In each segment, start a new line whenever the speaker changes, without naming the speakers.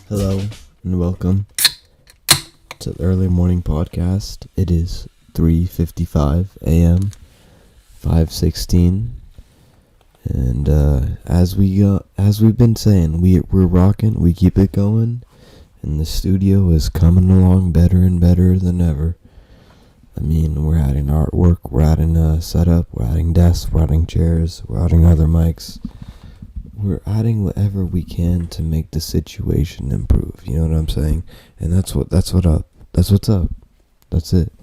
Hello and welcome to the early morning podcast. It is 3:55 a.m. 5:16, and as we've been saying, we're rocking. We keep it going, and the studio is coming along better and better than ever. I mean, we're adding artwork, we're adding a setup, we're adding desks, we're adding chairs, we're adding other mics. We're adding whatever we can to make the situation improve. You know what I'm saying? And that's what's up. That's it.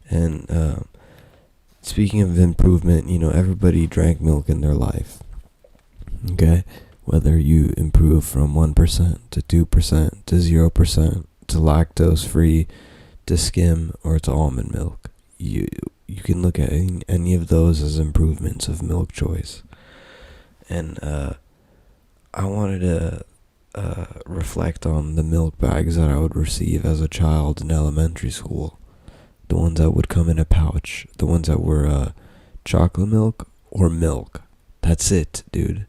And speaking of improvement, everybody drank milk in their life. Okay? Whether you improve from 1% to 2% to 0% to lactose free to skim or to almond milk. You can look at any of those as improvements of milk choice. And I wanted to reflect on the milk bags that I would receive as a child in elementary school. The ones that would come in a pouch. The ones that were chocolate milk or milk. That's it, dude.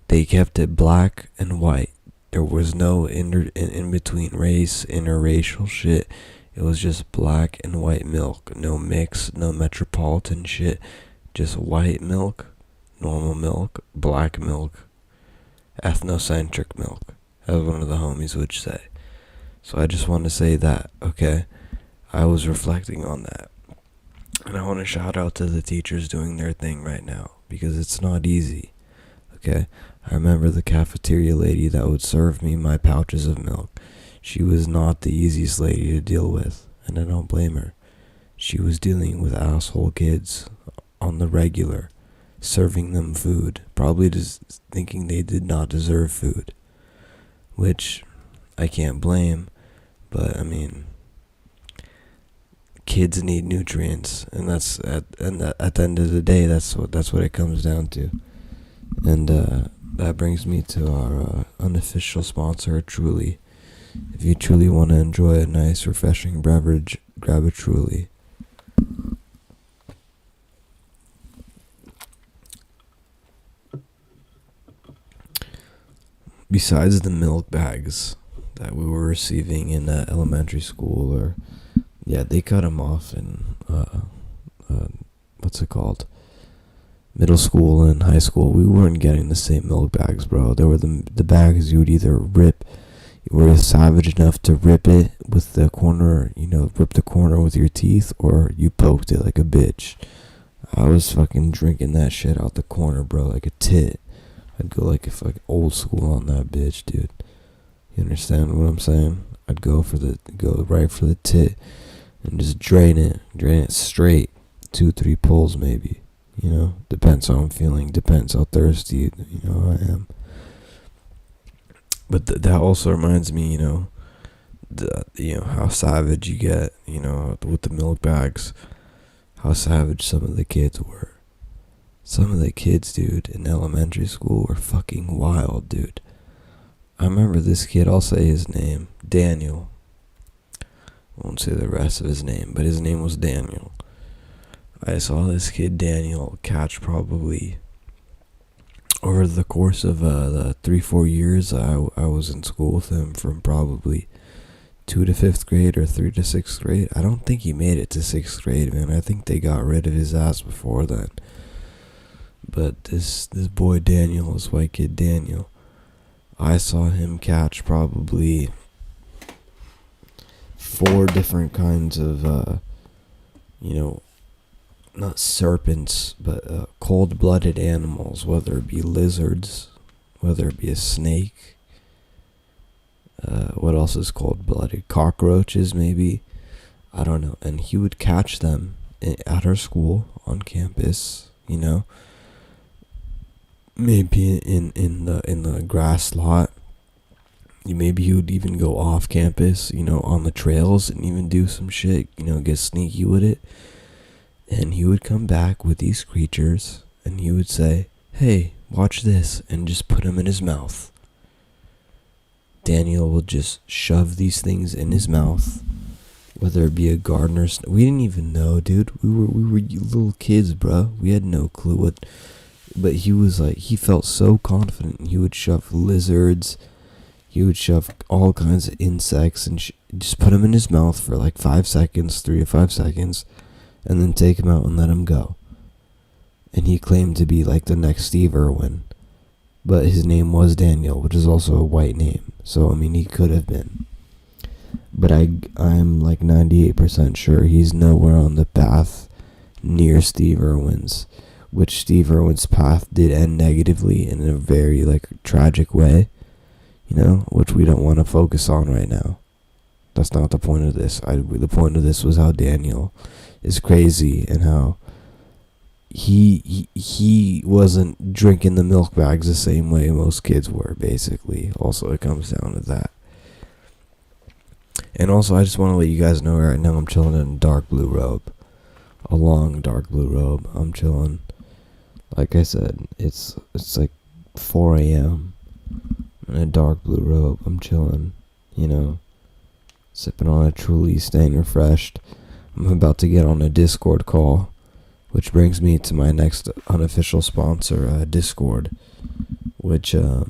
They kept it black and white. There was no in between race, interracial shit. It was just black and white milk. No mix, no metropolitan shit. Just white milk. Normal milk, black milk, ethnocentric milk, as one of the homies would say. So I just want to say that, okay? I was reflecting on that. And I want to shout out to the teachers doing their thing right now, because it's not easy, okay? I remember the cafeteria lady that would serve me my pouches of milk. She was not the easiest lady to deal with, and I don't blame her. She was dealing with asshole kids on the regular, serving them food, probably just thinking they did not deserve food, which I can't blame, but I mean, kids need nutrients, and that's at the end of the day, that's what it comes down to. And that brings me to our unofficial sponsor, Truly. If you truly want to enjoy a nice, refreshing beverage, grab a Truly. Besides the milk bags that we were receiving in elementary school, they cut them off in middle school and high school. We weren't getting the same milk bags, bro. There were the bags you would either rip. You were savage enough to rip it with the corner, rip the corner with your teeth, or you poked it like a bitch. I was fucking drinking that shit out the corner, bro, like a tit. I'd go like a fucking old school on that bitch, dude. You understand what I'm saying? I'd go right for the tit and just drain it straight. 2-3 pulls maybe. Depends how I'm feeling, depends how thirsty I am. But that also reminds me, how savage you get, with the milk bags. How savage some of the kids were. Some of the kids, dude, in elementary school were fucking wild, dude. I remember this kid, I'll say his name, Daniel. Won't say the rest of his name, but his name was Daniel. I saw this kid, Daniel, catch probably over the course of the 3-4 years I was in school with him, from probably 2 to 5th grade or 3 to 6th grade. I don't think he made it to 6th grade, man. I think they got rid of his ass before then. But this boy Daniel, this white kid Daniel, I saw him catch probably 4 different kinds of, not serpents, but cold-blooded animals, whether it be lizards, whether it be a snake, what else is cold-blooded? Cockroaches, maybe. I don't know. And he would catch them at our school, on campus, maybe in the grass lot. Maybe he would even go off campus, on the trails, and even do some shit, get sneaky with it. And he would come back with these creatures, and he would say, "Hey, watch this," and just put them in his mouth. Daniel would just shove these things in his mouth, whether it be a gardener. We didn't even know, dude. We were little kids, bro. We had no clue what But he was like, he felt so confident. He would shove lizards. he would shove all kinds of insects and just put them in his mouth for like 5 seconds, 3 to 5 seconds, and then take him out and let him go. And he claimed to be like the next Steve Irwin, but his name was Daniel, which is also a white name. So I mean, he could have been. But I'm like 98% sure he's nowhere on the path near Steve Irwin's, which Steve Irwin's path did end negatively in a very like tragic way, which we don't want to focus on right now. That's not the point of this. The point of this was how Daniel is crazy and how he wasn't drinking the milk bags the same way most kids were, basically. Also, it comes down to that. And also, I just want to let you guys know right now I'm chilling in a dark blue robe. A long dark blue robe. I'm chilling. Like I said, it's like 4 a.m. in a dark blue robe. I'm chilling, sipping on a Truly, staying refreshed. I'm about to get on a Discord call, which brings me to my next unofficial sponsor, Discord, which, I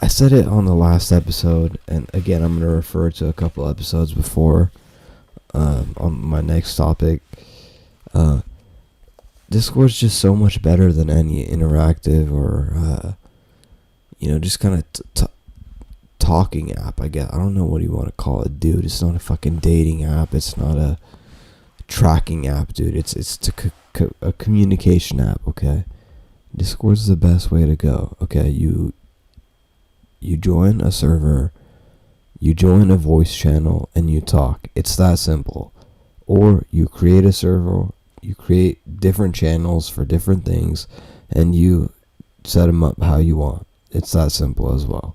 said it on the last episode, and again, I'm going to refer to a couple episodes before, on my next topic. Discord's just so much better than any interactive or, just kind of talking app, I guess. I don't know what you want to call it, dude. It's not a fucking dating app. It's not a tracking app, dude. It's a communication app, okay? Discord's the best way to go, okay? You join a server, you join a voice channel, and you talk. It's that simple. Or you create a server, you create different channels for different things, and you set them up how you want. It's that simple as well.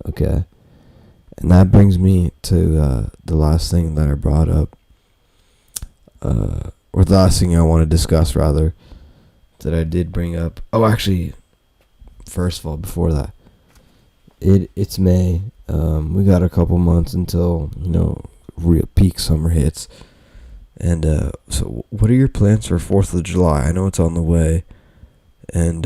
Okay? And that brings me to the last thing that I brought up, or the last thing I want to discuss, rather, that I did bring up. Oh, actually, first of all, before that, it's May. We got a couple months until, real peak summer hits. And so what are your plans for 4th of July? I know it's on the way, and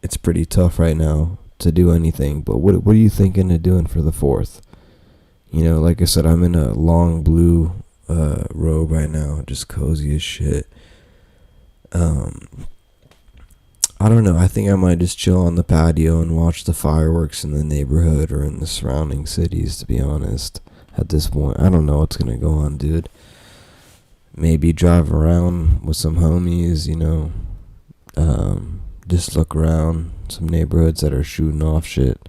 it's pretty tough right now to do anything, but what are you thinking of doing for the 4th? Like I said, I'm in a long blue robe right now, just cozy as shit. I don't know, I think I might just chill on the patio and watch the fireworks in the neighborhood or in the surrounding cities, to be honest. At this point, I don't know what's gonna go on, dude. Maybe drive around with some homies, just look around some neighborhoods that are shooting off shit.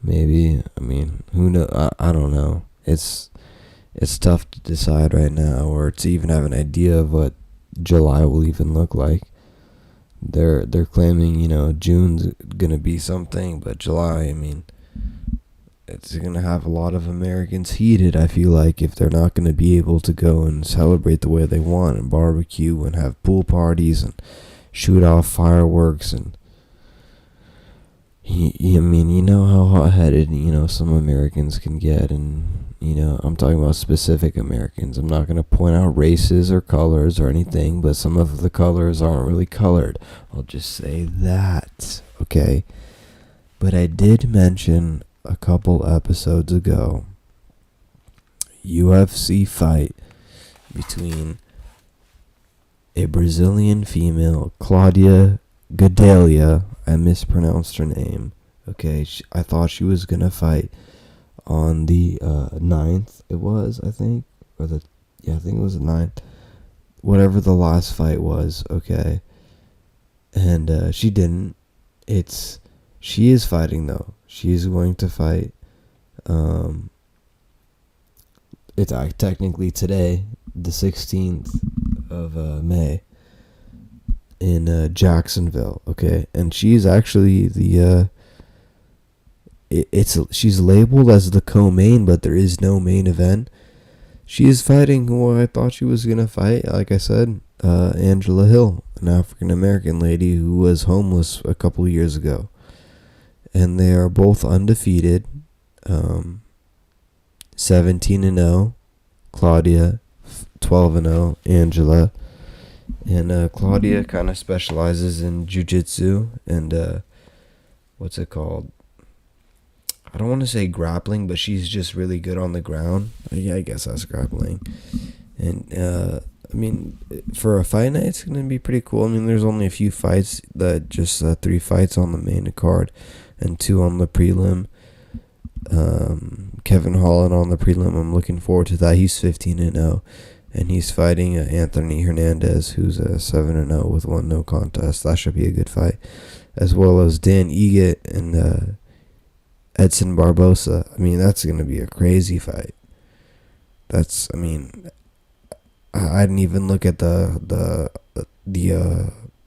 Maybe, who knows? I don't know. It's tough to decide right now, or to even have an idea of what July will even look like. They're claiming, June's gonna be something, but July, it's gonna have a lot of Americans heated, I feel like, if they're not gonna be able to go and celebrate the way they want and barbecue and have pool parties and shoot off fireworks. And you know how hot-headed, some Americans can get, and I'm talking about specific Americans. I'm not going to point out races or colors or anything, but some of the colors aren't really colored. I'll just say that, okay? But I did mention a couple episodes ago, UFC fight between a Brazilian female, Claudia Gadelha. I mispronounced her name, okay? I thought she was going to fight on the 9th, it was, I think, I think it was the 9th, whatever the last fight was, okay, and she didn't. She is fighting, though. She's going to fight, it's technically today, the 16th of May, in Jacksonville, okay, and she's actually the, she's labeled as the co-main, but there is no main event. She is fighting who I thought she was gonna fight. Like I said, Angela Hill, an African American lady who was homeless a couple of years ago, and they are both undefeated, 17-0, Claudia, 12-0, Angela, And Claudia kind of specializes in jiu-jitsu and what's it called? I don't want to say grappling, but she's just really good on the ground. Yeah, I guess that's grappling. And I mean, for a fight night, it's gonna be pretty cool. I mean, there's only a few fights, that just 3 fights on the main card, and 2 on the prelim. Kevin Holland on the prelim. I'm looking forward to that. He's 15-0, and he's fighting Anthony Hernandez, who's 7-0 with 1 no contest. That should be a good fight, as well as Dan Egett and Edson Barbosa. I mean, that's gonna be a crazy fight. I mean, I didn't even look at the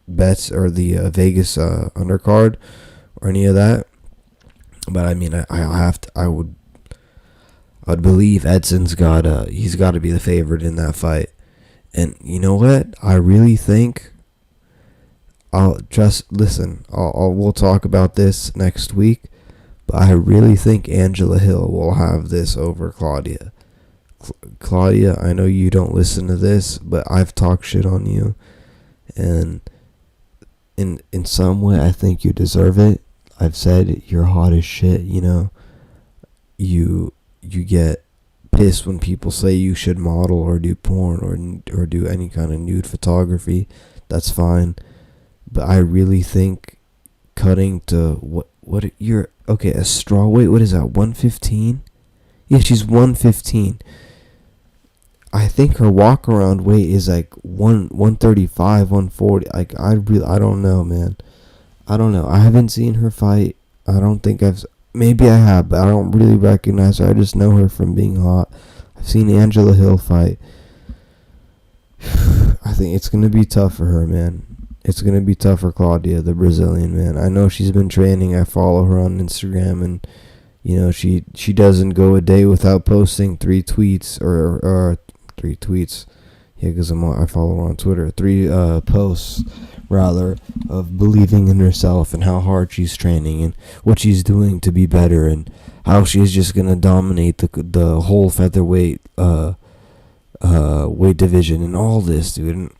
bets or the Vegas undercard or any of that. But I mean, I would believe Edson's he's got to be the favorite in that fight. And you know what? I really think we'll talk about this next week, but I really think Angela Hill will have this over Claudia. Claudia, I know you don't listen to this, but I've talked shit on you, and in some way I think you deserve it. I've said you're hot as shit, you know. You get pissed when people say you should model or do porn or do any kind of nude photography. That's fine, but I really think cutting to what you're okay, a straw weight, what is that, 115? Yeah, she's 115. I think her walk around weight is like 135, 140. Like I don't know, man. I don't know. I haven't seen her fight. I don't think maybe I have, but I don't really recognize her. I just know her from being hot. I've seen Angela Hill fight. I think it's gonna be tough for her, man. It's gonna be tough for Claudia, the Brazilian, man. I know she's been training. I follow her on Instagram, and you know she doesn't go a day without posting 3 tweets or 3 tweets. Yeah, because I follow her on Twitter. 3 posts, rather, of believing in herself and how hard she's training and what she's doing to be better and how she's just gonna dominate the whole featherweight weight division and all this, dude. And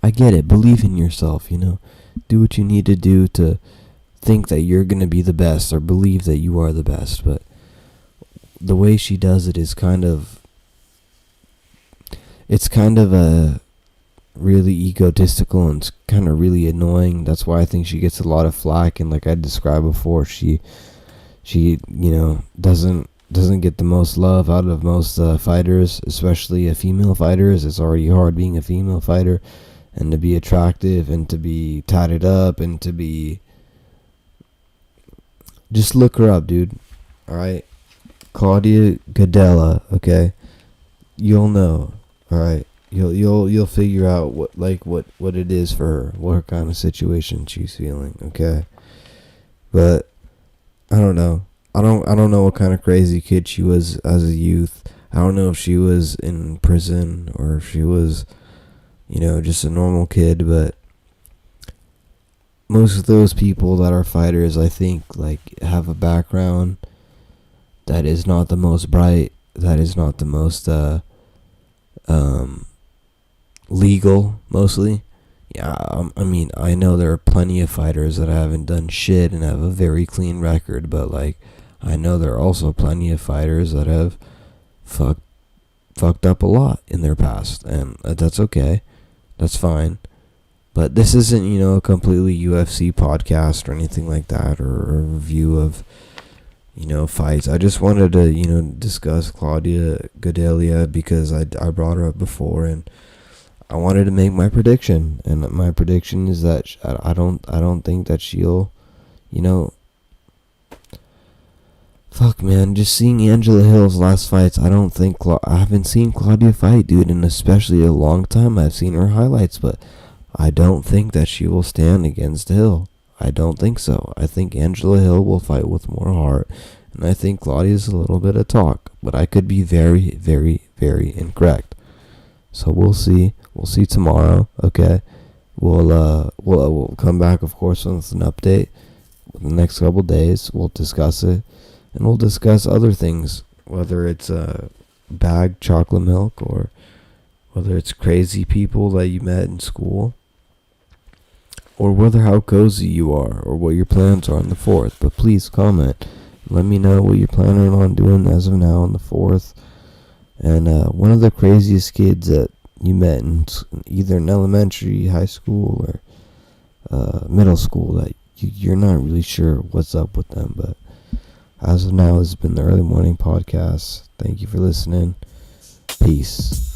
I get it. Believe in yourself, you know. Do what you need to do to think that you're gonna be the best or believe that you are the best. But the way she does it is it's kind of a really egotistical, and it's kind of really annoying. That's why I think she gets a lot of flack. And like I described before, she you know doesn't get the most love out of most fighters, especially female fighters. It's already hard being a female fighter, and to be attractive and to be tatted up and to be, just look her up, dude. All right, Claudia Gadelha. Okay, you'll know. All right, you'll figure out what it is for her, what kind of situation she's feeling. Okay, but I don't know. I don't know what kind of crazy kid she was as a youth. I don't know if she was in prison or if she was, you know, just a normal kid. But most of those people that are fighters, I think, like, have a background that is not the most bright, that is not the most legal, mostly. Yeah, I mean, I know there are plenty of fighters that haven't done shit and have a very clean record, but like, I know there are also plenty of fighters that have fucked up a lot in their past, and that's okay. That's fine. But this isn't, you know, a completely UFC podcast or anything like that, or a review of, you know, fights. I just wanted to, you know, discuss Claudia Gadelha because I brought her up before, and I wanted to make my prediction. And my prediction is that I don't think that she'll, you know, fuck, man. Just seeing Angela Hill's last fights, I don't think I haven't seen Claudia fight, dude, in especially a long time. I've seen her highlights, but I don't think that she will stand against Hill. I don't think so. I think Angela Hill will fight with more heart, and I think Claudia's a little bit of talk, but I could be very, very, very incorrect. So we'll see. We'll see tomorrow. Okay, we'll come back, of course, with an update in the next couple days. We'll discuss it, and we'll discuss other things, whether it's bagged chocolate milk or whether it's crazy people that you met in school, or whether how cozy you are, or what your plans are on the 4th. But please comment. Let me know what you're planning on doing as of now on the 4th. And one of the craziest kids that you met in either in elementary, high school, or middle school that you're not really sure what's up with them. But as of now, this has been the Early Morning Podcast. Thank you for listening. Peace.